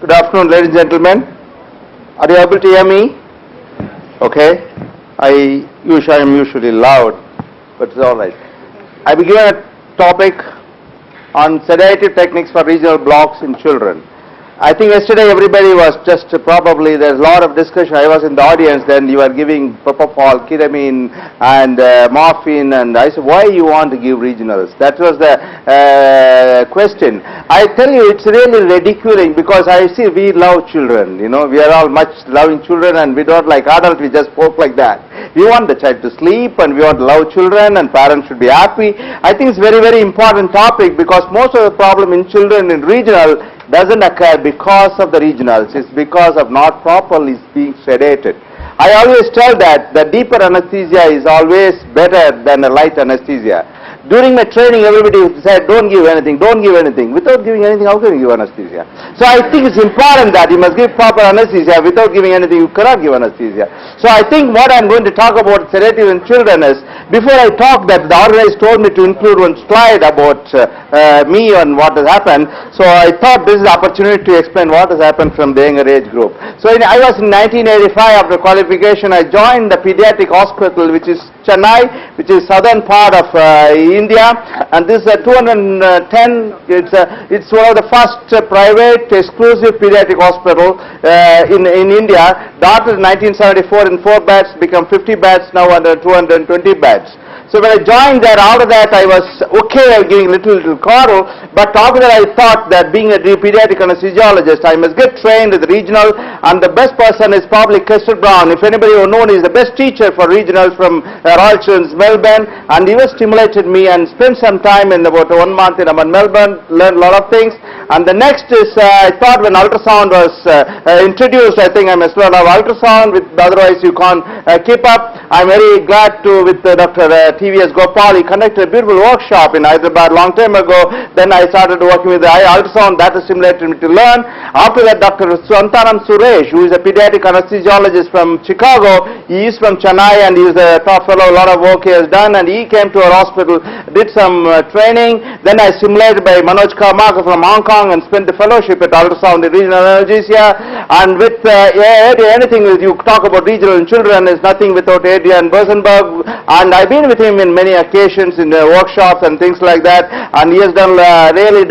Good afternoon, ladies and gentlemen. Are you able to hear me? Okay. I am usually loud, but it's all right. I will give a topic on sedative techniques for regional blocks in children. I think yesterday everybody was just probably, there's a lot of discussion. I was in the audience, then you were giving propofol, ketamine and morphine, and I said, why you want to give regionals? That was the question. I tell you, it's really ridiculing because I see we love children, we are all much loving children, and we don't like adults, we just poke like that. We want the child to sleep, and we want to love children, and parents should be happy. I think it's a very, very important topic because most of the problem in children in regional doesn't occur because of the regionals. It's because of not properly being sedated. I always tell that the deeper anesthesia is always better than a light anesthesia. During my training, everybody said, don't give anything. Without giving anything, how can you give anesthesia? So I think it's important that you must give proper anesthesia. Without giving anything, you cannot give anesthesia. So I think what I'm going to talk about sedative in children is, before I talk that the organizer told me to include one slide about me and what has happened. So I thought this is an opportunity to explain what has happened from the younger age group. So I was in 1985 after qualification. I joined the pediatric hospital, which is Chennai, which is southern part of India, and this is 210. It's one of the first private exclusive pediatric hospital in India. Started in 1974 in 4 beds, become 50 beds now, under 220 beds. So when I joined there, out of that I was okay giving little coral, but after that I thought that being a pediatric anesthesiologist, I must get trained with regional, and the best person is probably Chester Brown. If anybody who knows, he's the best teacher for regionals from Royal Children's Melbourne, and he was stimulated me and spent some time in about 1 month in Melbourne, learned a lot of things. And the next is, I thought when ultrasound was introduced, I think I must learn how ultrasound, otherwise you can't keep up. I'm very glad to, with Dr. TVS Gopal, he conducted a beautiful workshop in Hyderabad long time ago. Then I started working with the ultrasound, that has stimulated me to learn. After that, Dr. Swantanam Suresh, who is a pediatric anesthesiologist from Chicago, he is from Chennai and he is a top fellow, a lot of work he has done, and he came to our hospital, did some training. Then I stimulated by Manoj Karmaka from Hong Kong and spent the fellowship at ultrasound in regional anesthesia. And with anything with you talk about regional in children is nothing without Adrian Bersenberg, and I've been with him in many occasions in workshops and things like that, and he has done really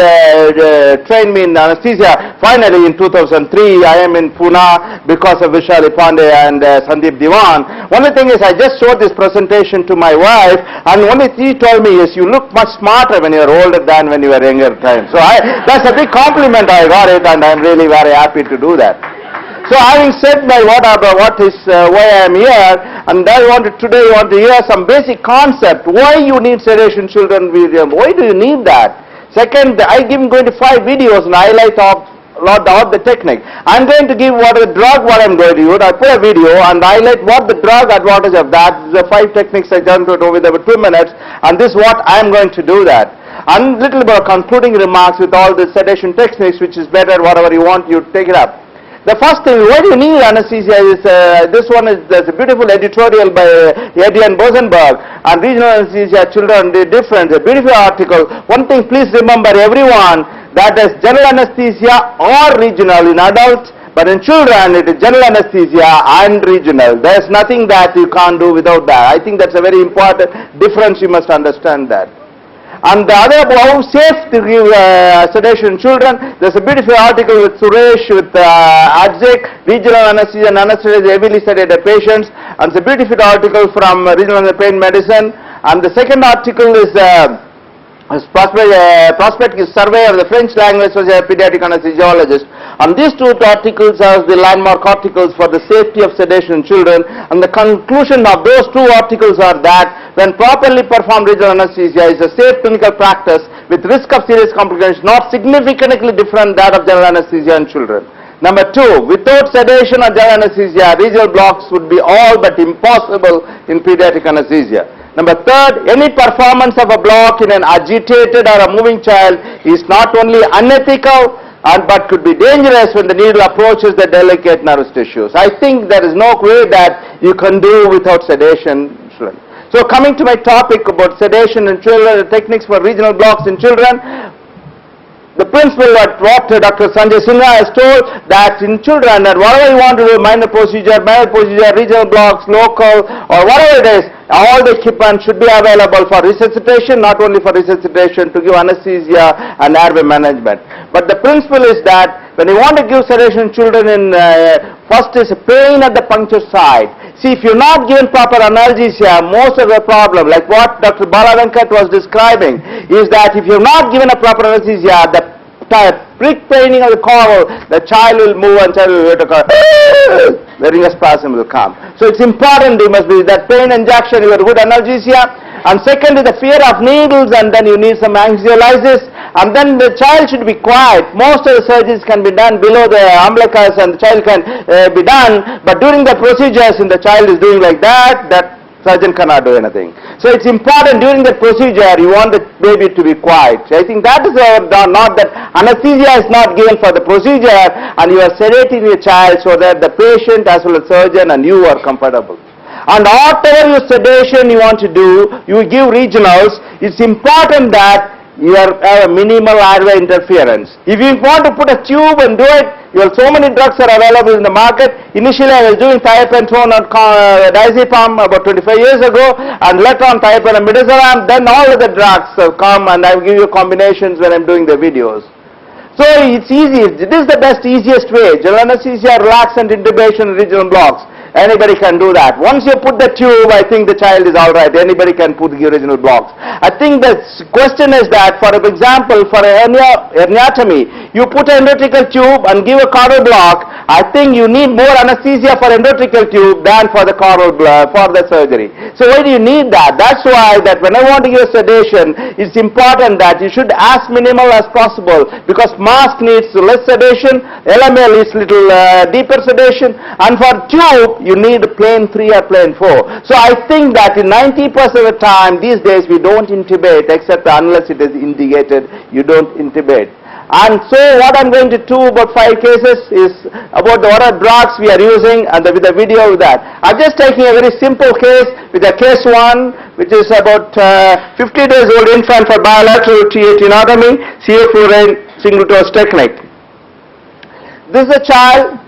trained me in anesthesia. Finally in 2003 I am in Pune because of Vishali Pandey and Sandeep Diwan. Only thing is, I just showed this presentation to my wife, and only she told me is, you look much smarter when you are older than when you were younger time. So that's a big compliment, I got it, and I'm really very happy to do that. So having said by why I am here, and I wanted today want to hear some basic concept. Why you need sedation children, William? Why do you need that? Second, I'm going to 5 videos and highlight of the technique. I'm going to give what the drug, what I'm going to use. I put a video and highlight what the drug advantage of that. The 5 techniques I done to over 2 minutes, and this is what I'm going to do that. And little bit of concluding remarks with all the sedation techniques, which is better, whatever you want, you take it up. The first thing, why do you need anesthesia is, this one is, there's a beautiful editorial by Adrian Bersenberg, and regional anesthesia children, the difference, a beautiful article. One thing, please remember everyone, that is general anesthesia or regional in adults, but in children it is general anesthesia and regional. There's nothing that you can't do without that. I think that's a very important difference, you must understand that. And the other, how safe to give sedation in children, there's a beautiful article with Suresh, with Adzik, regional anesthesia and anesthesia heavily sedated patients, and it's a beautiful article from regional pain medicine. And the second article is prospective survey of the French language was a pediatric anesthesiologist. And these 2 articles are the landmark articles for the safety of sedation in children, and the conclusion of those 2 articles are that when properly performed regional anesthesia is a safe clinical practice with risk of serious complications not significantly different that of general anesthesia in children. Number 2, without sedation or general anesthesia, regional blocks would be all but impossible in pediatric anesthesia. Number 3, any performance of a block in an agitated or a moving child is not only unethical but could be dangerous when the needle approaches the delicate nervous tissues. I think there is no way that you can do without sedation. So coming to my topic about sedation in children, techniques for regional blocks in children, the principle what Dr. Sanjay Sinha has told, that in children, that whatever you want to do, minor procedure, regional blocks, local, or whatever it is, all the equipment should be available for resuscitation, not only for resuscitation, to give anesthesia and airway management. But the principle is that when you want to give sedation to children, first is pain at the puncture site. See, if you're not given proper analgesia, most of the problem, like what Dr. Balavenkat was describing, is that if you're not given a proper anesthesia, the prick paining of the coral, the child will move and child will the ring spasm will come. So it's important, there must be that pain injection, you have good analgesia. And second is the fear of needles, and then you need some anxiolysis, and then the child should be quiet. Most of the surgeries can be done below the umbilicus and the child can be done, but during the procedures, and the child is doing like that, that surgeon cannot do anything. So it's important during the procedure, you want the baby to be quiet. So I think that is not that anesthesia is not given for the procedure, and you are sedating your child so that the patient as well as surgeon and you are comfortable. And whatever your sedation you want to do, you give regionals, it's important that you have a minimal airway interference. If you want to put a tube and do it, so many drugs are available in the market. Initially I was doing thiopentone and diazepam about 25 years ago, and later on thiopentone and midazolam, then all of the drugs have come, and I will give you combinations when I'm doing the videos. So it's easy, it is the best, easiest way. General anesthesia, relaxant, intubation, regional blocks. Anybody can do that. Once you put the tube, I think the child is all right. Anybody can put the original blocks. I think the question is that, for example, for herniatomy, you put an endotracheal tube and give a caudal block. I think you need more anesthesia for endotracheal tube than for the caudal block, for the surgery. So why do you need that? That's why that when I want to give sedation, it's important that you should as minimal as possible, because mask needs less sedation, LML is little deeper sedation, and for tube, you need plane 3 or plane 4. So I think that in 90% of the time these days we don't intubate, except unless it is indicated, you don't intubate. And so what I'm going to do about 5 cases is about what are drugs we are using, and with the video of that. I'm just taking a very simple case with a case 1, which is about 50 days old infant for bilateral TA tenotomy, CA fluorine single dose technique. This is a child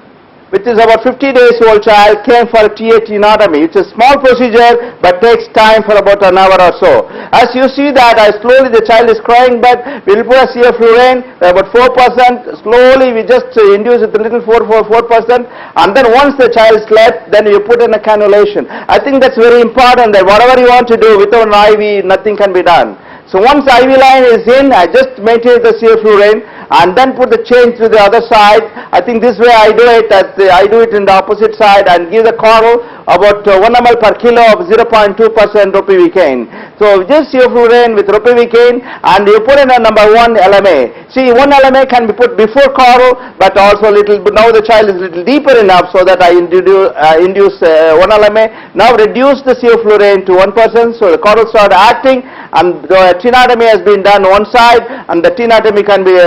which is about 50 days old child, came for a TA tenotomy. It's a small procedure but takes time for about an hour or so. As you see that, slowly the child is crying, but we'll put a CA fluorine about 4%. Slowly we just induce it a little 4%, and then once the child slept, then you put in a cannulation. I think that's very important, that whatever you want to do without an IV, nothing can be done. So once IV line is in, I just maintain the CA fluorine and then put the change to the other side. I think this way I do it, I do it in the opposite side, and give the coral about 1 ml per kilo of 0.2% ropivacaine. So just CA fluorine with ropivacaine, and you put in a number 1 LMA. See, 1 LMA can be put before coral, but also little, now the child is little deeper enough so that I induce 1 LMA. Now reduce the CA fluorine to 1%, so the coral start acting, and the tenotomy has been done one side, and the tenotomy can be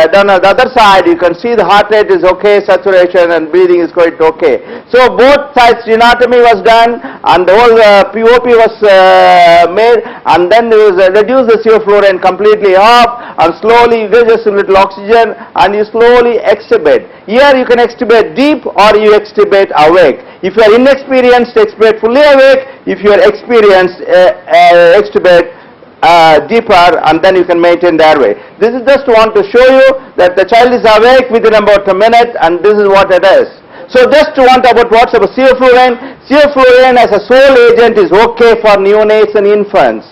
done on the other side. You can see the heart rate is okay, saturation and breathing is quite okay. So both sides tenotomy was done, and the whole POP was made, and then there was reduce the CA fluorine completely off, and slowly you give just a little oxygen, and you slowly extubate. Here you can extubate deep or you extubate awake. If you are inexperienced, extubate fully awake. If you are experienced, extubate deeper, and then you can maintain the airway. This is just want to show you that the child is awake within about a minute, and this is what it is. So just to want about what's about CA fluorine. CA fluorine as a sole agent is okay for neonates and infants.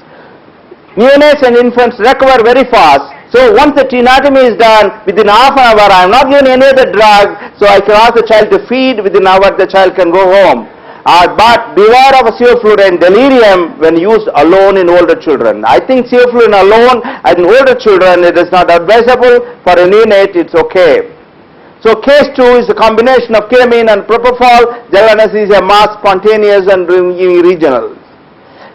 Neonates and infants recover very fast. So once the tenotomy is done, within half an hour, I am not giving any other drug, so I can ask the child to feed. Within an hour the child can go home. But beware of a CA fluorine delirium when used alone in older children. I think CA fluorine alone in older children, it is not advisable. For a neonate, it's okay. So case 2 is a combination of ketamine and propofol, general anesthesia, mask, spontaneous, and regional.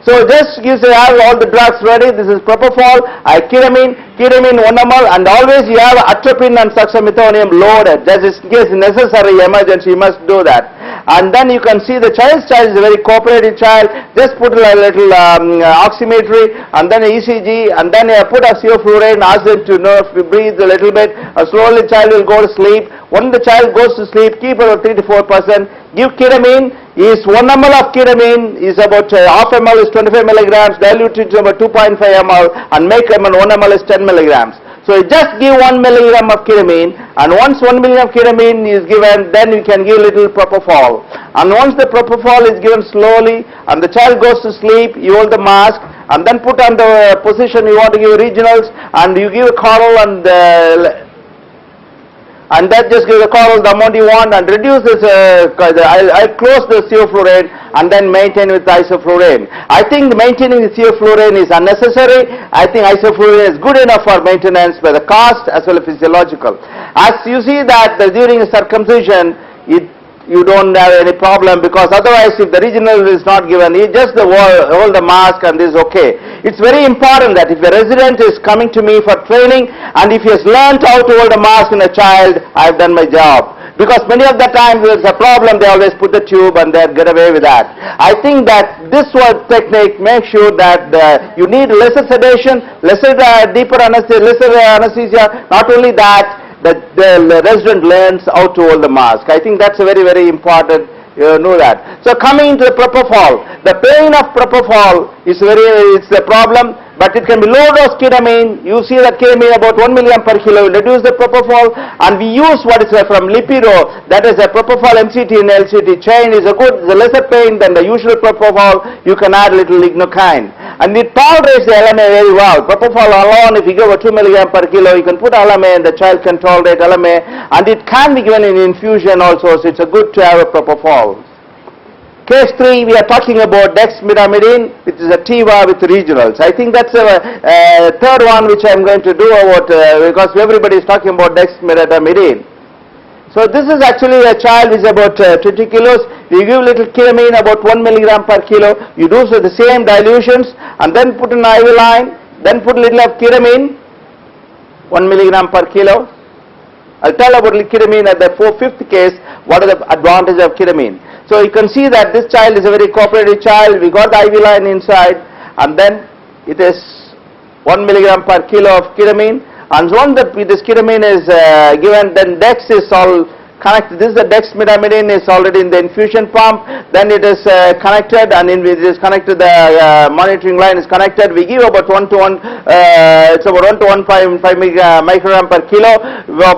So this gives you have all the drugs ready. This is propofol, ketamine 1 ml, and always you have atropine and succinylmethonium loaded. That is in case necessary emergency, you must do that. and then you can see the child is a very cooperative child. Just put a little oximetry and then ECG, and then put a sevoflurane, ask them to breathe a little bit. Slowly child will go to sleep. When the child goes to sleep, keep about 3 to 4%. Give ketamine. Is 1 ml of ketamine is about half ml is 25 milligrams, diluted to about 2.5 ml, and make 1 ml is 10 milligrams. So you just give 1 milligram of ketamine, and once 1 milligram of ketamine is given, then you can give little propofol. And once the propofol is given slowly, and the child goes to sleep, you hold the mask, and then put on the position you want to give regionals, and you give a coral, and that just gives the coral the amount you want, and reduce this, I'll close the sevoflurane and then maintain with isoflurane. I think maintaining the sevoflurane is unnecessary. I think isoflurane is good enough for maintenance by the cost as well as physiological. As you see that during a circumcision, you don't have any problem, because otherwise if the regional is not given, you just hold the mask and this is okay. It's very important that if a resident is coming to me for training and if he has learned how to hold a mask in a child, I have done my job. Because many of the times there's a problem, they always put the tube and they get away with that. I think that this technique makes sure that you need lesser sedation, deeper anesthesia. Not only that, the resident learns how to hold the mask. I think that's a very, very important, you know that. So coming to the propofol, the pain of propofol is it's the problem, but it can be low dose ketamine. You see that ketamine about 1 milligram per kilo will reduce the propofol, and we use what is from Lipido, that is a propofol MCT and LCT chain is a lesser pain than the usual propofol. You can add little lignocaine, and it tolerates the LMA very well. Propofol alone, if you give a 2 milligram per kilo, you can put LMA and the child can tolerate LMA, and it can be given in infusion also, so it's a good to have a propofol. Case 3, we are talking about dexmedetomidine, which is a TIVA with regionals. I think that's a third one which I'm going to do about, because everybody is talking about dexmedetomidine. So this is actually a child who is about 20 kilos. We give little ketamine about 1 milligram per kilo. You do so the same dilutions, and then put an IV line, then put little of ketamine, 1 milligram per kilo. I'll tell about ketamine at the 5th case, what are the advantages of ketamine. So you can see that this child is a very cooperative child. We got the IV line inside, and then it is 1 milligram per kilo of ketamine. And once this ketamine is given, then dex is all connected. This is the dexmedetomidine is already in the infusion pump. Then it is connected, and it is connected. The monitoring line is connected. We give about 1 to 1. It's about 1 to 1.5 microgram per kilo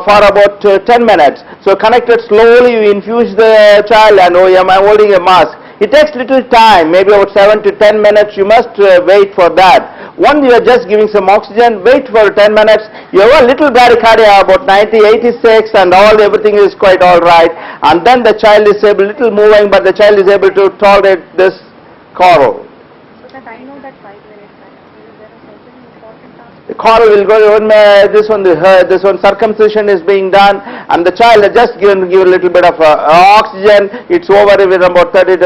for about 10 minutes. So connected slowly, you infuse the child, and I'm holding a mask. It takes little time, maybe about 7 to 10 minutes. You must wait for that. Once you are just giving some oxygen, wait for 10 minutes. You have a little bradycardia, about 90, 86, and everything is quite all right. And then the child is little moving, but the child is able to tolerate this coral. So that I know that 5 minutes, is there a certain important task? The coral will go on, this one circumcision is being done, and the child has just give a little bit of oxygen. It's over within about 30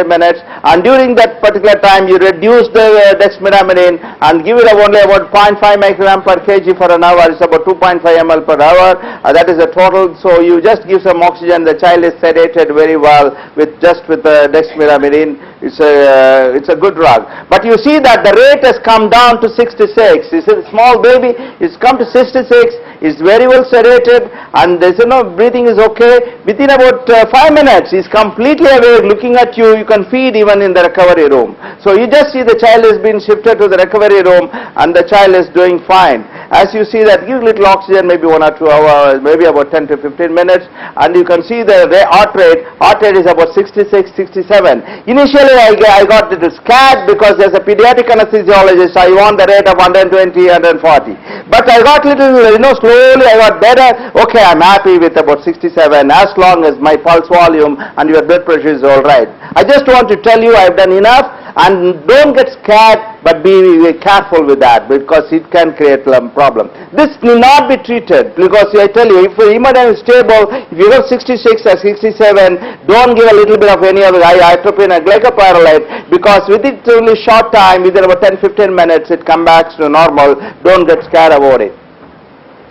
minutes, and during that particular time you reduce the dexmedetomidine and give it only about 0.5 microgram per kg for an hour. It's about 2.5 ml per hour. That is the total. So you just give some oxygen. The child is sedated very well with dexmedetomidine. It's a good drug. But you see that the rate has come down to 66. It's a small baby. It's come to 66. It's very well sedated, and there's breathing is okay. Within about 5 minutes, he's completely awake, looking at you. You can feed even in the recovery room. So you just see the child has been shifted to the recovery room, and the child is doing fine. As you see that, give little oxygen, maybe 1 or 2 hours, maybe about 10 to 15 minutes, and you can see the heart rate. Heart rate is about 66, 67. Initially, I got a little scared because there's a pediatric anesthesiologist. I want the rate of 120, 140. But I got little, slowly I got better. Okay, I'm happy with about 67 as long as my pulse volume and your blood pressure is all right. I just want to tell you I've done enough, and don't get scared, but be careful with that, because it can create a problem. This will not be treated, because I tell you, if your hemodynamic is stable, if you have 66 or 67, don't give a little bit of any other atropine or glycopyrrolate, because within only short time, within about 10-15 minutes, it comes back to normal. Don't get scared about it.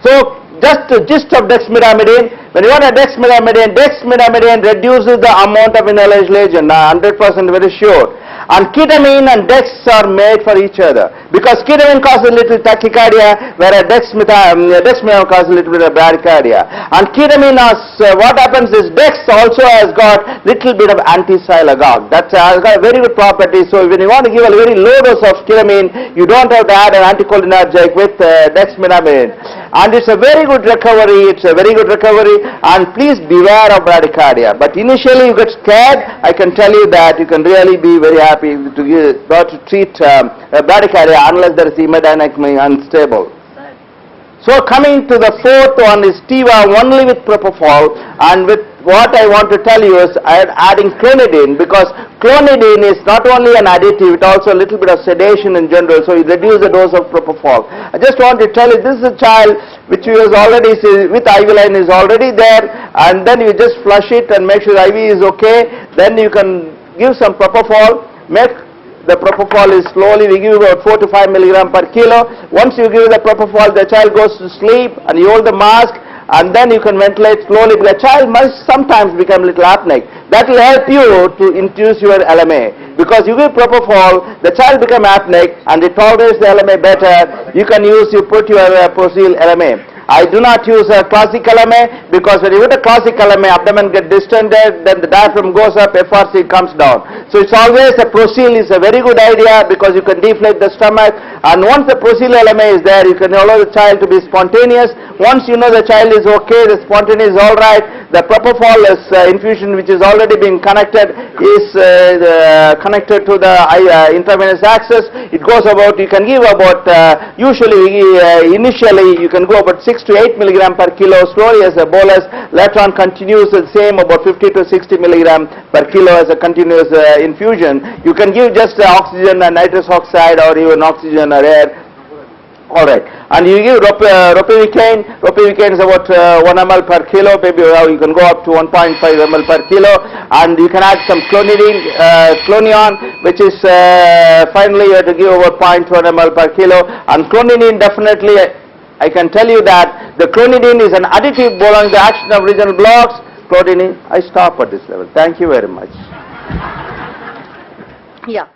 So just the gist of dexmedetomidine, When you want a dexmedetomidine reduces the amount of inhalation, 100% very sure. And ketamine and dex are made for each other, because ketamine causes a little tachycardia, whereas dexmedetomidine causes a little bit of bradycardia. And ketamine has, what happens is dex also has got little bit of anti-sialagogue. That has got a very good property. So when you want to give a very low dose of ketamine, you don't have to add an anticholinergic with dexmedetomidine. And it's a very good recovery, and please beware of bradycardia. But initially you get scared, I can tell you that you can really be very happy not to treat bradycardia unless there is hemodynamically unstable. So coming to the fourth one is Tiva only with propofol, and with what I want to tell you is adding clonidine, because clonidine is not only an additive, it also a little bit of sedation in general, so you reduce the dose of propofol. I just want to tell you, this is a child which was already with IV line is already there, and then you just flush it and make sure IV is okay, then you can give some propofol, make the propofol is slowly, we give about 4 to 5 milligram per kilo. Once you give the propofol, the child goes to sleep and you hold the mask, and then you can ventilate slowly. The child must sometimes become a little apneic. That will help you to induce your LMA, because you give propofol, the child become apneic and it tolerates the LMA better. You can put your Prosil LMA. I do not use a classic LMA, because when you put a classic LMA, abdomen gets distended, then the diaphragm goes up, FRC comes down. So it's always a Prosil is a very good idea, because you can deflate the stomach, and once the Prosil LMA is there, you can allow the child to be spontaneous. Once you know the child is okay, the spontaneous is alright, the propofol is infusion which is already being connected is connected to the intravenous axis. It goes about, you can give about, initially you can go about 6 to 8 milligram per kilo slowly as a bolus. Later on continues the same, about 50 to 60 milligram per kilo as a continuous infusion. You can give just oxygen and nitrous oxide, or even oxygen or air. Alright, and you give ropivacaine. Ropivacaine is about 1 ml per kilo, maybe you can go up to 1.5 ml per kilo, and you can add some clonion, which is finally you have to give about 0.1 ml per kilo. And clonidine, definitely I can tell you that the clonidine is an additive belonging to the action of regional blocks. Clonidine, I stop at this level. Thank you very much. Yeah.